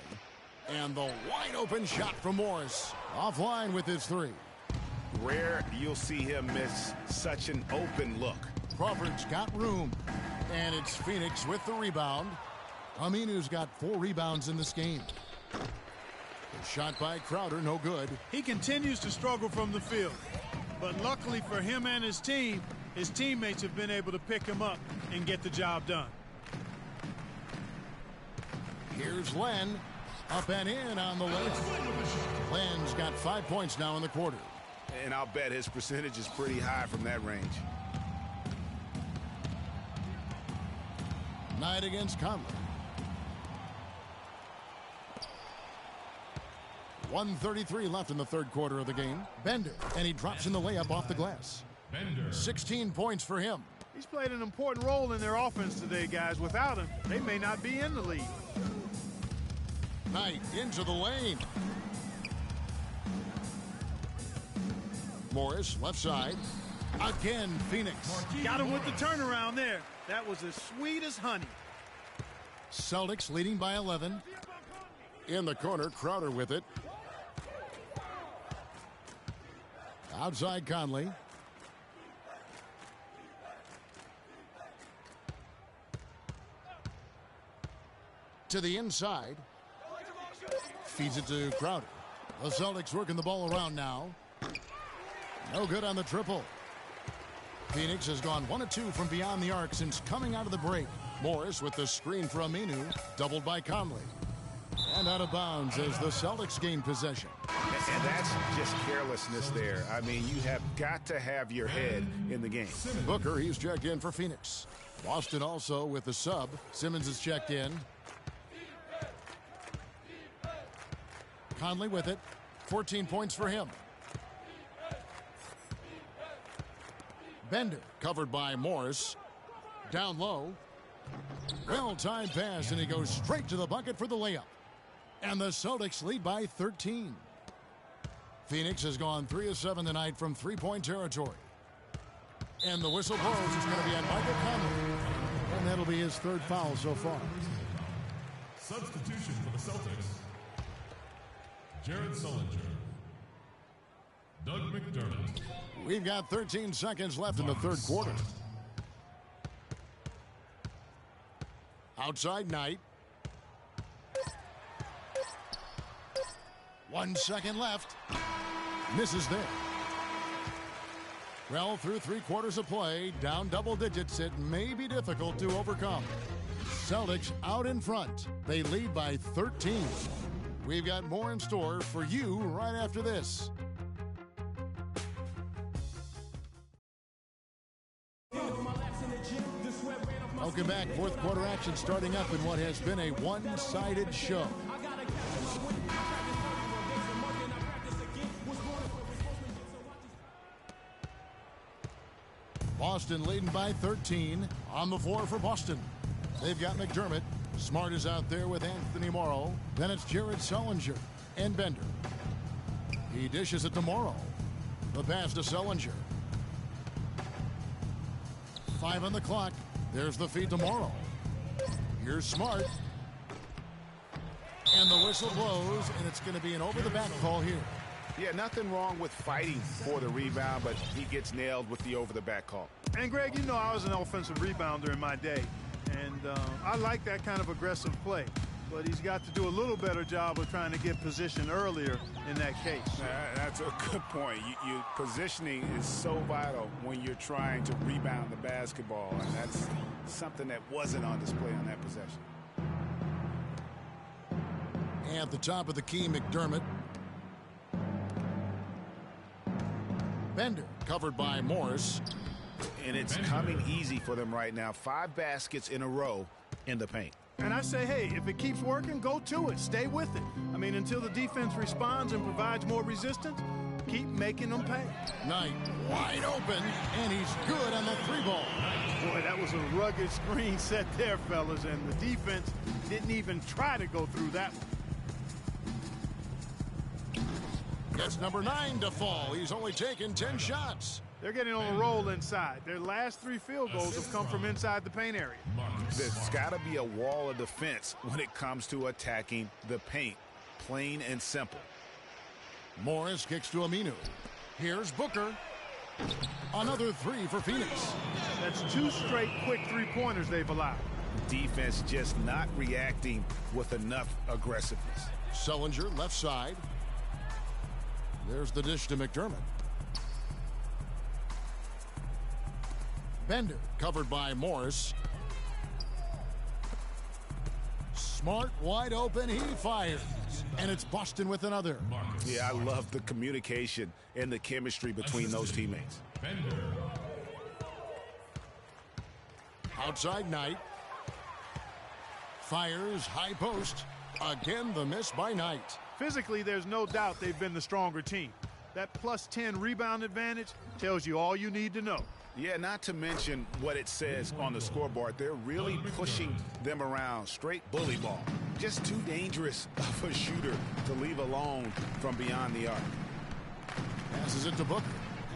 And the wide open shot from Morris. Offline with his 3. Rare you'll see him miss such an open look. Crawford's got room. And it's Phoenix with the rebound. Aminu's got 4 rebounds in this game. The shot by Crowder, no good. He continues to struggle from the field. But luckily for him and his team, his teammates have been able to pick him up and get the job done. Here's Len. Up and in on the left. Len's got 5 points now in the quarter. And I'll bet his percentage is pretty high from that range. Knight against Conley. 1:33 left in the third quarter of the game. Bender, and he drops in the layup off the glass. Bender. 16 points for him. He's played an important role in their offense today, guys. Without him, they may not be in the lead. Knight into the lane. Morris, left side. Again, Phoenix. Got him with the turnaround there. That was as sweet as honey. Celtics leading by 11. In the corner, Crowder with it. Outside Conley. To the inside. Feeds it to Crowder. The Celtics working the ball around now. No good on the triple. Phoenix has gone 1 of 2 from beyond the arc since coming out of the break. Morris with the screen for Aminu, doubled by Conley. And out of bounds as the Celtics gain possession. And that's just carelessness there. I mean, you have got to have your head in the game. Booker, he's checked in for Phoenix. Boston also with the sub. Simmons is checked in. Conley with it. 14 points for him. Bender covered by Morris. Down low. Well-timed pass, and he goes straight to the bucket for the layup. And the Celtics lead by 13. Phoenix has gone 3 of 7 tonight from three-point territory. And the whistle blows. It's going to be on Michael Conley. And that'll be his 3rd foul so far. Substitution for the Celtics. Jared Sullinger. Doug McDermott. We've got 13 seconds left in the 3rd quarter. Outside Knight. 1 second left. Misses there. Well, through 3 quarters of play, down double digits, it may be difficult to overcome. Celtics out in front. They lead by 13. We've got more in store for you right after this. Welcome back. 4th quarter action starting up in what has been a one-sided show. Boston leading by 13. On the floor for Boston. They've got McDermott. Smart is out there with Anthony Morrow. Then it's Jared Sullinger and Bender. He dishes it to Morrow. The pass to Sullinger. 5 on the clock. There's the feed to Morrow. Here's Smart. And the whistle blows, and it's going to be an over-the-back call here. Yeah, nothing wrong with fighting for the rebound, but he gets nailed with the over-the-back call. And, Greg, you know I was an offensive rebounder in my day, and I like that kind of aggressive play. But he's got to do a little better job of trying to get position earlier in that case. That's a good point. Positioning is so vital when you're trying to rebound the basketball, and that's something that wasn't on display on that possession. At the top of the key, McDermott. Bender covered by Morris. And it's coming easy for them right now. 5 baskets in a row in the paint. And I say, hey, if it keeps working, go to it. Stay with it. I mean, until the defense responds and provides more resistance, keep making them pay. Knight wide open, and he's good on the 3-ball. Boy, that was a rugged screen set there, fellas, and the defense didn't even try to go through that one. Gets number 9 to fall. He's only taken 10 shots. They're getting on a roll inside. Their last 3 field goals have come from inside the paint area. There's got to be a wall of defense when it comes to attacking the paint. Plain and simple. Morris kicks to Aminu. Here's Booker. Another 3 for Phoenix. That's 2 straight quick 3-pointers they've allowed. Defense just not reacting with enough aggressiveness. Sullinger left side. There's the dish to McDermott. Bender covered by Morris. Smart wide open. He fires. And it's Boston with another. Yeah, I love the communication and the chemistry between those teammates. Outside Knight. Fires high post. Again, the miss by Knight. Physically, there's no doubt they've been the stronger team. That plus 10 rebound advantage tells you all you need to know. Yeah, not to mention what it says on the scoreboard. They're really pushing them around. Straight bully ball. Just too dangerous of a shooter to leave alone from beyond the arc. Passes it to Booker.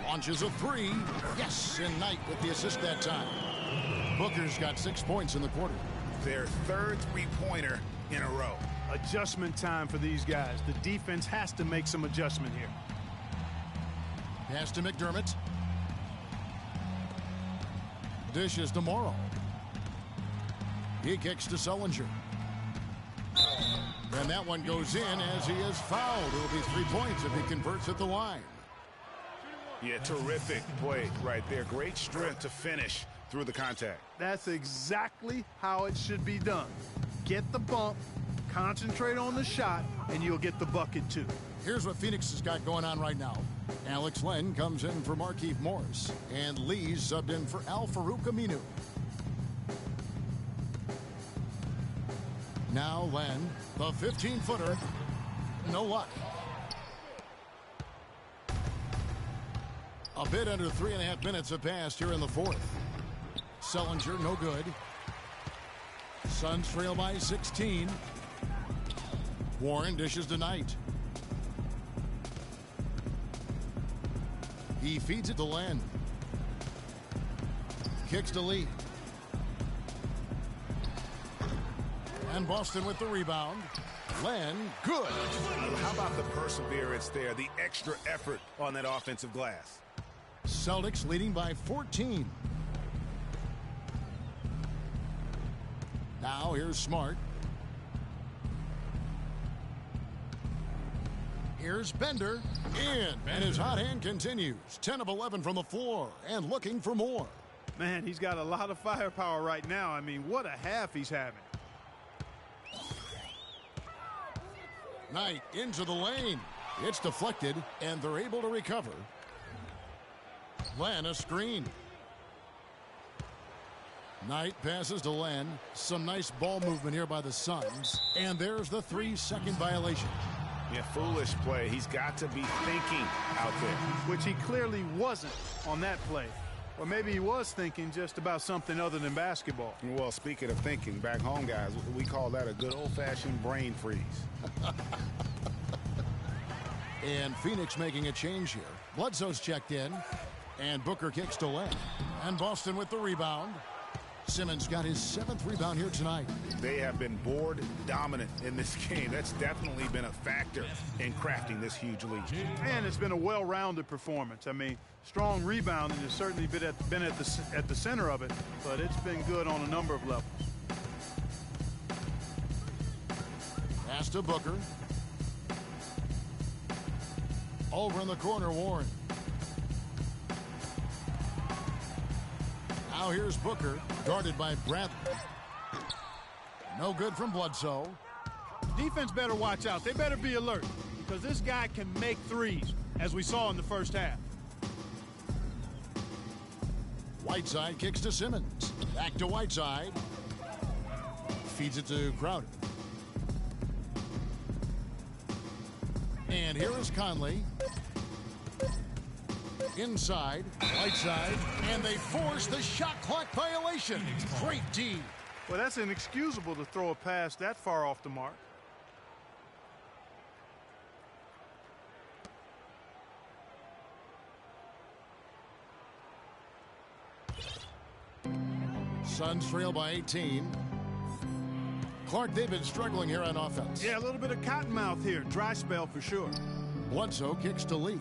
Launches a 3. Yes, and Knight with the assist that time. Booker's got 6 points in the quarter. their third three-pointer in a row. Adjustment time for these guys. The defense has to make some adjustment here. Pass to McDermott. Dishes to Morrow. He kicks to Sullinger. And that one goes in as he is fouled. It will be 3 points if he converts at the line. Yeah, terrific play right there. Great strength to finish through the contact. That's exactly how it should be done. Get the bump, concentrate on the shot, and you'll get the bucket too. Here's what Phoenix has got going on right now. Alex Len comes in for Markieff Morris, and Lee's subbed in for Al-Farouq Aminu. Now Len, the 15-footer, no luck. A bit under 3.5 minutes have passed here in the fourth. Sullinger, no good. Suns trail by 16. Warren dishes to Knight. He feeds it to Len. Kicks to Lee. And Boston with the rebound. Len, good. How about the perseverance there, the extra effort on that offensive glass? Celtics leading by 14. Now here's Smart. Here's Bender. In. And his hot hand continues. 10 of 11 from the floor and looking for more. Man, he's got a lot of firepower right now. I mean, what a half he's having. Knight into the lane. It's deflected, and they're able to recover. Len, a screen. Knight passes to Len. Some nice ball movement here by the Suns. And there's the 3-second violation. Yeah, foolish play. He's got to be thinking out there. Which he clearly wasn't on that play. Or maybe he was thinking just about something other than basketball. Well, speaking of thinking, back home, guys, we call that a good old-fashioned brain freeze. And Phoenix making a change here. Bledsoe's checked in. And Booker kicks to Len. And Boston with the rebound. Simmons got his 7th rebound here tonight. They have been board dominant in this game. That's definitely been a factor in crafting this huge lead. And it's been a well-rounded performance. I mean, strong rebounding has certainly been at the center of it, but it's been good on a number of levels. Pass to Booker. Over in the corner, Warren. Now here's Booker, guarded by Bradley. No good from Bledsoe. Defense better watch out. They better be alert because this guy can make threes, as we saw in the first half. Whiteside kicks to Simmons. Back to Whiteside. Feeds it to Crowder. And here is Conley. Inside, Whiteside, and they force the shot clock violation. Great D. Well, that's inexcusable to throw a pass that far off the mark. Suns trail by 18. Clark, they've been struggling here on offense. Yeah, a little bit of cottonmouth here. Dry spell for sure. Bledsoe kicks to Lee.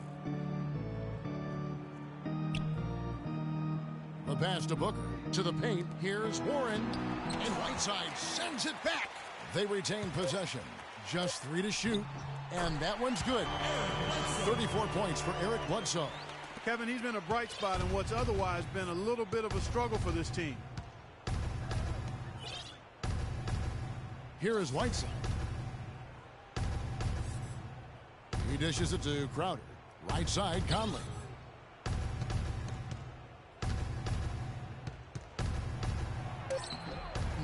The pass to Booker. To the paint. Here's Warren. And Whiteside sends it back. They retain possession. Just 3 to shoot. And that one's good. 34 points for Eric Bledsoe. Kevin, he's been a bright spot in what's otherwise been a little bit of a struggle for this team. Here is Whiteside. He dishes it to Crowder. Right side, Conley.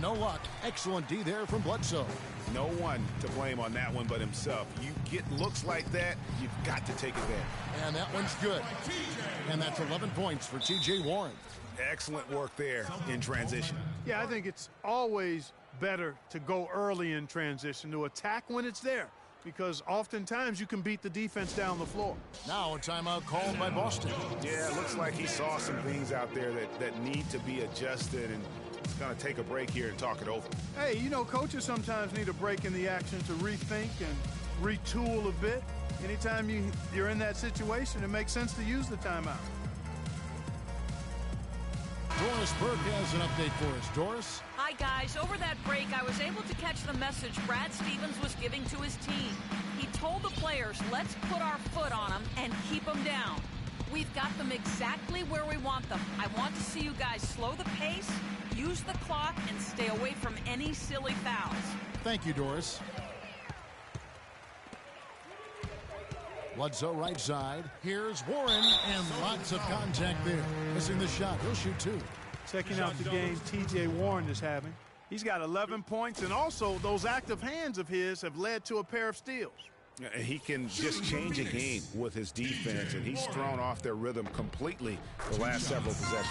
No luck. Excellent D there from Bledsoe. No one to blame on that one but himself. You get looks like that, you've got to take advantage. And that one's good. And that's 11 points for T.J. Warren. Excellent work there in transition. Yeah, I think it's always better to go early in transition, to attack when it's there, because oftentimes you can beat the defense down the floor. Now a timeout called by Boston. Yeah, it looks like he saw some things out there that need to be adjusted, and going to take a break here and talk it over. Hey, you know, coaches sometimes need a break in the action to rethink and retool a bit. Anytime you're in that situation, it makes sense to use the timeout. Doris Burke has an update for us. Doris? Hi, guys. Over that break, I was able to catch the message Brad Stevens was giving to his team. He told the players, let's put our foot on them and keep them down. We've got them exactly where we want them. I want to see you guys slow the pace, use the clock, and stay away from any silly fouls. Thank you, Doris. Bledsoe right side. Here's Warren, and lots of contact there. Missing the shot. He'll shoot two. Checking out the game T.J. Warren is having. He's got 11 points, and also those active hands of his have led to a pair of steals. He can just change a game with his defense, and he's thrown off their rhythm completely the last several possessions.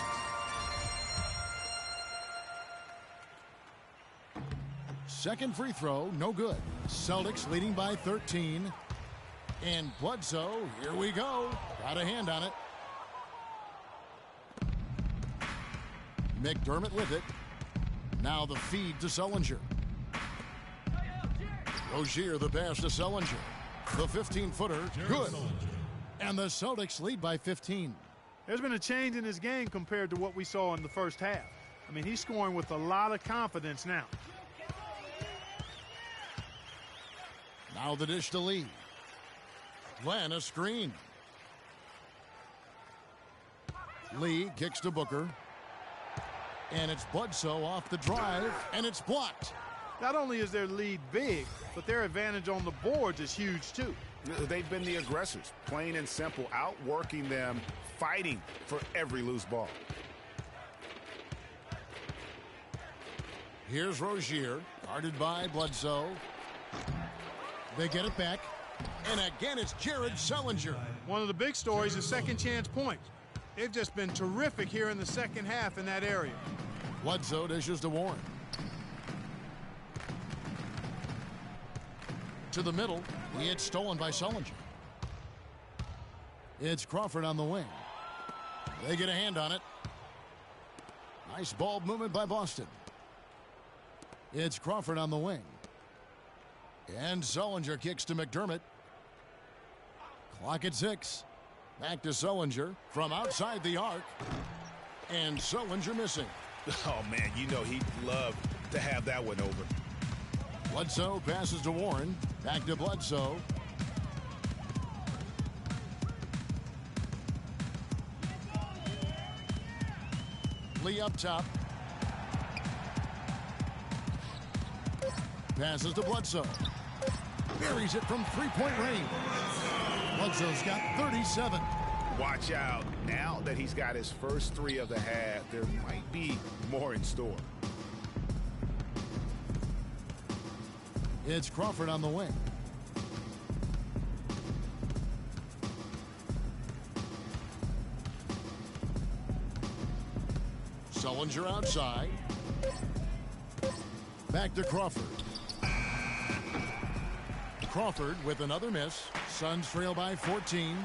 Second free throw, no good. Celtics leading by 13. And Bledsoe, here we go. Got a hand on it. McDermott with it. Now the feed to Sullinger. Rozier the pass to Sullinger. The 15-footer, good. And the Celtics lead by 15. There's been a change in his game compared to what we saw in the first half. I mean, he's scoring with a lot of confidence now. Now the dish to Lee. Glenn a screen. Lee kicks to Booker. And it's Bledsoe off the drive, and it's blocked. Not only is their lead big, but their advantage on the boards is huge too. They've been the aggressors, plain and simple, outworking them, fighting for every loose ball. Here's Rozier, guarded by Bledsoe. They get it back. And again, it's Jared Sullinger. One of the big stories is second chance points. They've just been terrific here in the second half in that area. Bledsoe dishes to Warren. To the middle. It's stolen by Sullinger. It's Crawford on the wing. They get a hand on it. Nice ball movement by Boston. It's Crawford on the wing. And Sullinger kicks to McDermott. Clock at 6. Back to Sullinger from outside the arc. And Sullinger missing. Oh, man, you know he'd love to have that one over. Bledsoe passes to Warren. Back to Bledsoe. Lee up top. Passes to Bledsoe. Buries it from three-point range. Bledsoe's got 37. Watch out. Now that he's got his first three of the half, there might be more in store. It's Crawford on the wing. Sullinger outside. Back to Crawford. Crawford with another miss. Suns trail by 14.